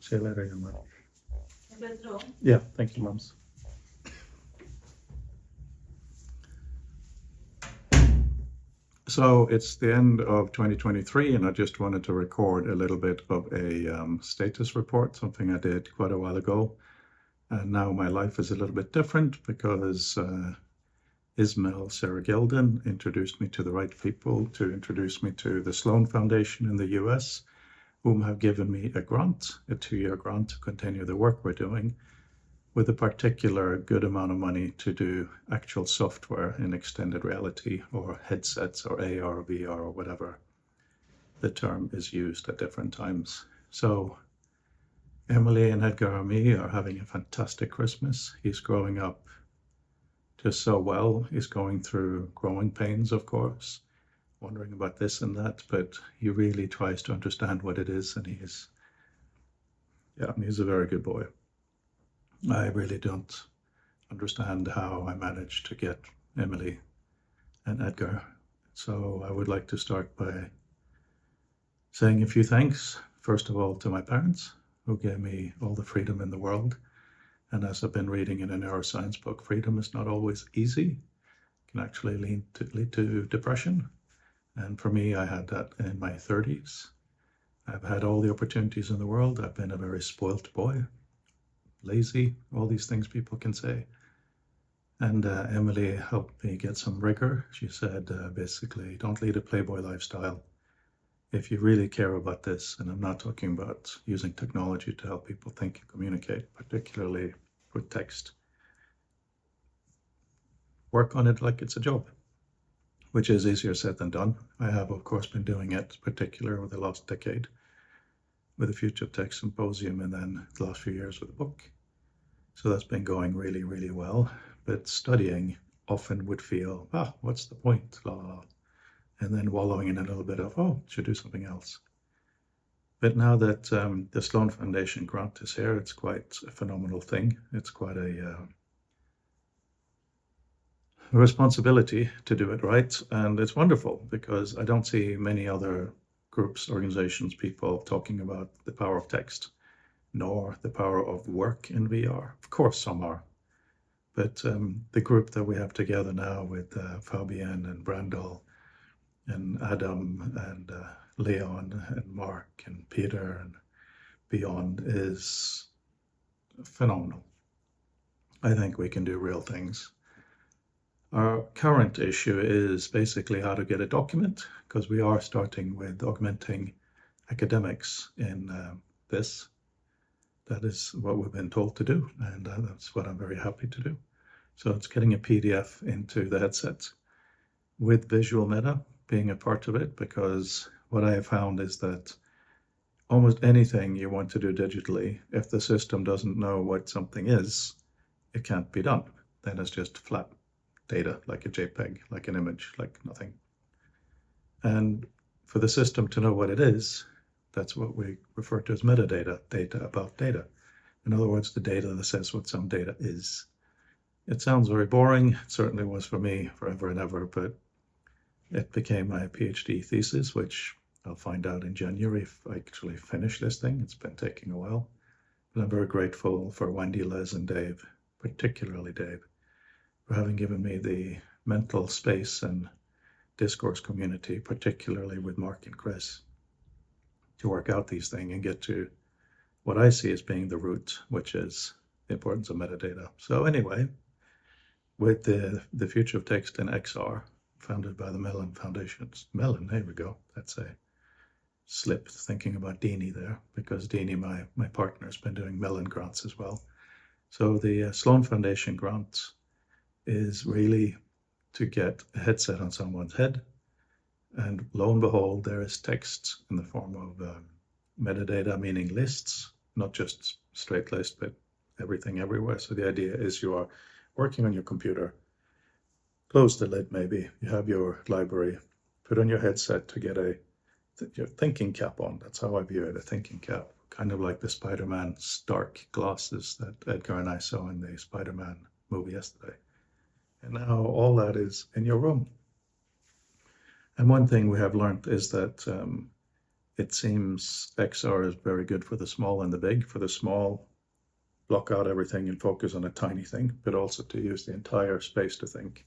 See you later, young man. Yeah, thank you, Mums. So it's the end of 2023, and I just wanted to record a little bit of a status report, something I did quite a while ago. And now my life is a little bit different because Ismail Sarah-Gilden introduced me to the right people to introduce me to the Sloan Foundation in the US, whom have given me a grant, a 2-year grant to continue the work we're doing, with a particular good amount of money to do actual software in extended reality or headsets or AR, VR, or whatever the term is used at different times. So Emily and Edgar and me are having a fantastic Christmas. He's growing up just so well. He's going through growing pains, of course, wondering about this and that, but he really tries to understand what it is, and he's a very good boy. I really don't understand how I managed to get Emily and Edgar. So I would like to start by saying a few thanks, first of all, to my parents, who gave me all the freedom in the world. And as I've been reading in a neuroscience book, freedom is not always easy. It can actually lead to depression. And for me, I had that in my 30s. I've had all the opportunities in the world. I've been a very spoilt boy, lazy, all these things people can say. And Emily helped me get some rigor. She said, basically, don't lead a playboy lifestyle. If you really care about this, and I'm not talking about using technology to help people think and communicate, particularly with text, work on it like it's a job, which is easier said than done. I have, of course, been doing it, particularly over the last decade, with the Future of Text Symposium, and then the last few years with the book. So that's been going really, really well. But studying often would feel, what's the point? La, la, la. And then wallowing in a little bit of, should do something else. But now that the Sloan Foundation grant is here, it's quite a phenomenal thing. It's quite a responsibility to do it right. And it's wonderful because I don't see many other groups, organizations, people talking about the power of text, nor the power of work in VR. Of course, some are. But the group that we have together now with Fabian and Brandel and Adam and Leon and Mark and Peter and beyond is phenomenal. I think we can do real things. Our current issue is basically how to get a document, because we are starting with augmenting academics in this. That is what we've been told to do, and that's what I'm very happy to do. So it's getting a PDF into the headset with visual meta being a part of it, because what I have found is that almost anything you want to do digitally, if the system doesn't know what something is, it can't be done. Then it's just flat data, like a JPEG, like an image, like nothing. And for the system to know what it is, that's what we refer to as metadata, data about data. In other words, the data that says what some data is. It sounds very boring. It certainly was for me forever and ever, but it became my PhD thesis, which I'll find out in January if I actually finish this thing. It's been taking a while. But I'm very grateful for Wendy, Liz, and Dave, particularly Dave, for having given me the mental space and discourse community, particularly with Mark and Chris, to work out these things and get to what I see as being the root, which is the importance of metadata. So anyway, with the Future of Text in XR, founded by the Mellon Foundation. Mellon, there we go. That's a slip thinking about Deanie there, because Deanie, my partner, has been doing Mellon grants as well. So the Sloan Foundation grant is really to get a headset on someone's head, and lo and behold, there is text in the form of metadata, meaning lists, not just straight list, but everything everywhere. So the idea is you are working on your computer, close the lid maybe, you have your library, put on your headset to get your thinking cap on. That's how I view it, a thinking cap, kind of like the Spider-Man Stark glasses that Edgar and I saw in the Spider-Man movie yesterday. And now all that is in your room. And one thing we have learned is that it seems XR is very good for the small and the big. For the small, block out everything and focus on a tiny thing, but also to use the entire space to think.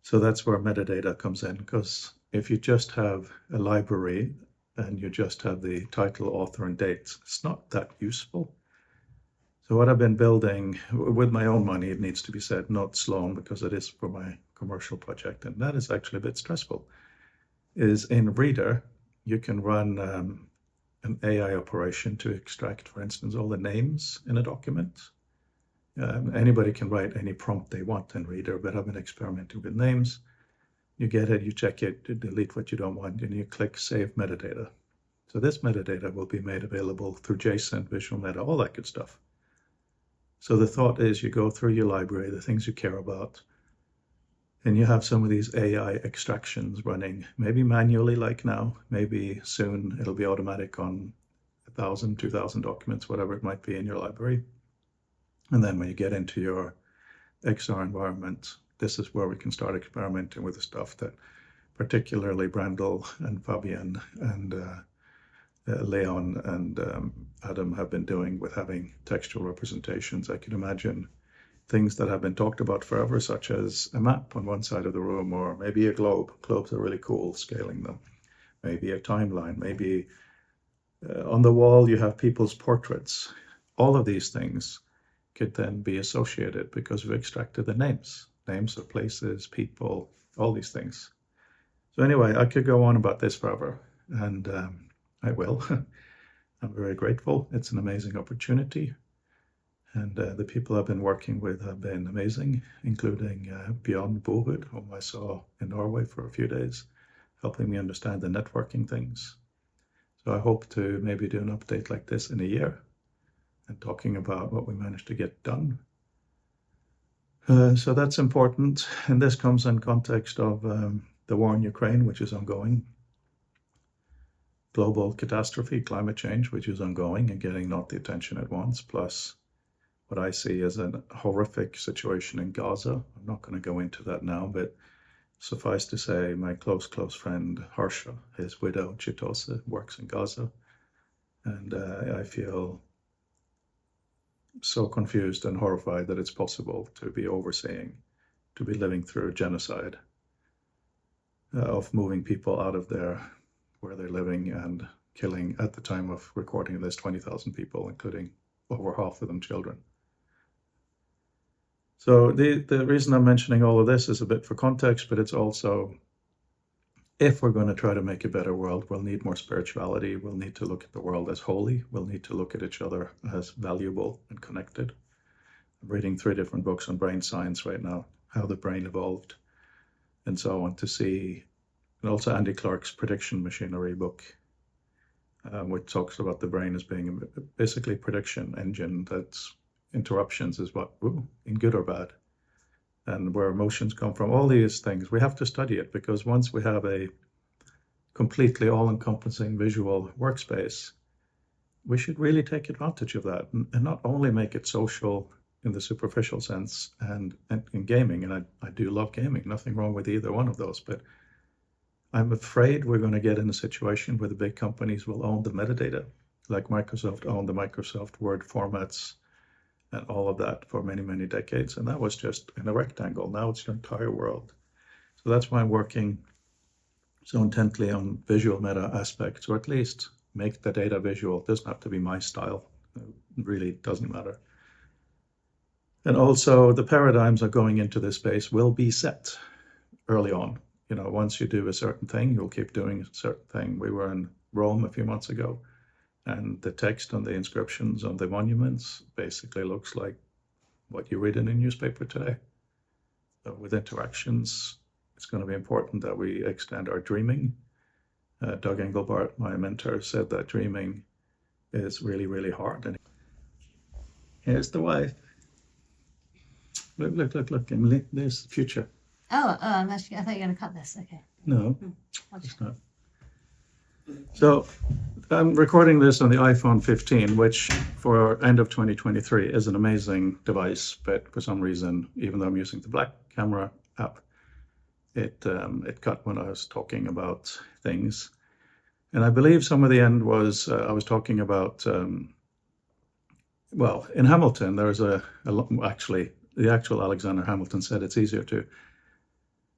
So that's where metadata comes in, because if you just have a library and you just have the title, author, and dates, it's not that useful. So what I've been building with my own money, it needs to be said, not Sloan, because it is for my commercial project, and that is actually a bit stressful, is in Reader, you can run an AI operation to extract, for instance, all the names in a document. Anybody can write any prompt they want in Reader, but I've been experimenting with names. You get it, you check it, you delete what you don't want, and you click Save Metadata. So this metadata will be made available through JSON, Visual Meta, all that good stuff. So the thought is you go through your library, the things you care about, and you have some of these AI extractions running, maybe manually like now, maybe soon it'll be automatic on 1,000, 2,000 documents, whatever it might be in your library. And then when you get into your XR environment, this is where we can start experimenting with the stuff that particularly Brandel and Fabian and Leon and Adam have been doing with having textual representations. I can imagine things that have been talked about forever, such as a map on one side of the room, or maybe a globe. Globes are really cool, scaling them. Maybe a timeline, maybe on the wall you have people's portraits. All of these things could then be associated because we've extracted the names of places, people, all these things. So anyway, I could go on about this forever, and I will. I'm very grateful. It's an amazing opportunity. And the people I've been working with have been amazing, including Bjørn Bohud, whom I saw in Norway for a few days, helping me understand the networking things. So I hope to maybe do an update like this in a year and talking about what we managed to get done. So that's important. And this comes in context of the war in Ukraine, which is ongoing. Global catastrophe, climate change, which is ongoing and getting not the attention it wants, plus what I see as a horrific situation in Gaza. I'm not going to go into that now, but suffice to say, my close friend Harsha, his widow Chitose, works in Gaza, and I feel so confused and horrified that it's possible to be overseeing, to be living through genocide of moving people out of where they're living and killing, at the time of recording this, 20,000 people, including over half of them children. So the reason I'm mentioning all of this is a bit for context, but it's also, if we're going to try to make a better world, we'll need more spirituality. We'll need to look at the world as holy. We'll need to look at each other as valuable and connected. I'm reading 3 different books on brain science right now, how the brain evolved, and so on, to see, and also Andy Clark's prediction machinery book, which talks about the brain as being basically a prediction engine that's interruptions is what, in good or bad, and where emotions come from, all these things. We have to study it, because once we have a completely all-encompassing visual workspace, we should really take advantage of that and not only make it social in the superficial sense and in gaming. And I do love gaming, nothing wrong with either one of those, but I'm afraid we're going to get in a situation where the big companies will own the metadata, like Microsoft owned the Microsoft Word formats and all of that for many, many decades. And that was just in a rectangle. Now it's your entire world. So that's why I'm working so intently on visual meta aspects, or at least make the data visual. It doesn't have to be my style. It really doesn't matter. And also the paradigms of going into this space will be set early on. You know, once you do a certain thing, you'll keep doing a certain thing. We were in Rome a few months ago, and the text on the inscriptions on the monuments basically looks like what you read in a newspaper today. So with interactions, it's going to be important that we extend our dreaming. Doug Engelbart, my mentor, said that dreaming is really, really hard. And here's the wife. Look, Emily, there's the future. Oh, actually, I thought you were going to cut this. Okay. No, it's not. So I'm recording this on the iPhone 15, which for end of 2023 is an amazing device, but for some reason, even though I'm using the Black Camera app, it cut when I was talking about things. And I believe some of the end was, I was talking about, well, in Hamilton, there's actually, the actual Alexander Hamilton said it's easier to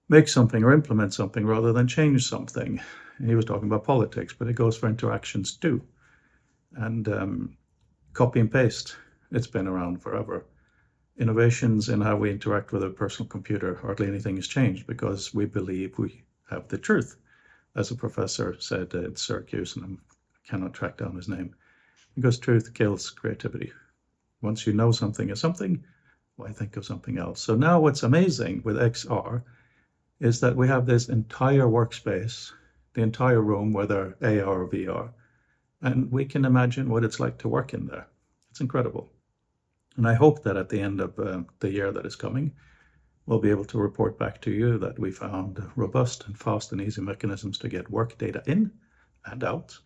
make something or implement something rather than change something. And he was talking about politics, but it goes for interactions too. And copy and paste, it's been around forever. Innovations in how we interact with a personal computer, hardly anything has changed because we believe we have the truth. As a professor said at Syracuse, and I cannot track down his name, because truth kills creativity. Once you know something is something, why think of something else? So now what's amazing with XR is that we have this entire workspace, the entire room, whether AR or VR, and we can imagine what it's like to work in there. It's incredible. And I hope that at the end of the year that is coming, we'll be able to report back to you that we found robust and fast and easy mechanisms to get work data in and out,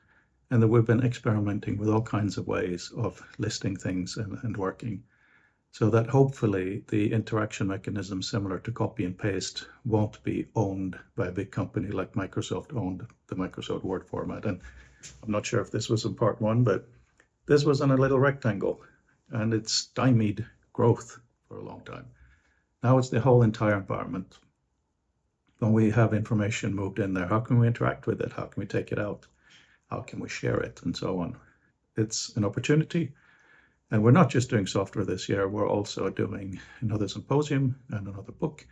and that we've been experimenting with all kinds of ways of listing things and working, so that hopefully the interaction mechanism similar to copy and paste won't be owned by a big company like Microsoft owned the Microsoft Word format. And I'm not sure if this was in part one, but this was on a little rectangle, and it's stymied growth for a long time. Now it's the whole entire environment. When we have information moved in there, how can we interact with it? How can we take it out? How can we share it? And so on. It's an opportunity. And we're not just doing software this year, we're also doing another symposium and another book.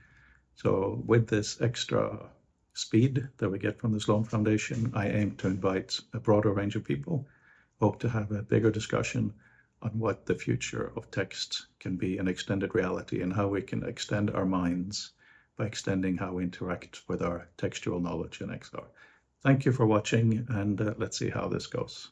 So with this extra speed that we get from the Sloan Foundation, I aim to invite a broader range of people, hope to have a bigger discussion on what the future of text can be in extended reality and how we can extend our minds by extending how we interact with our textual knowledge in XR. Thank you for watching, and let's see how this goes.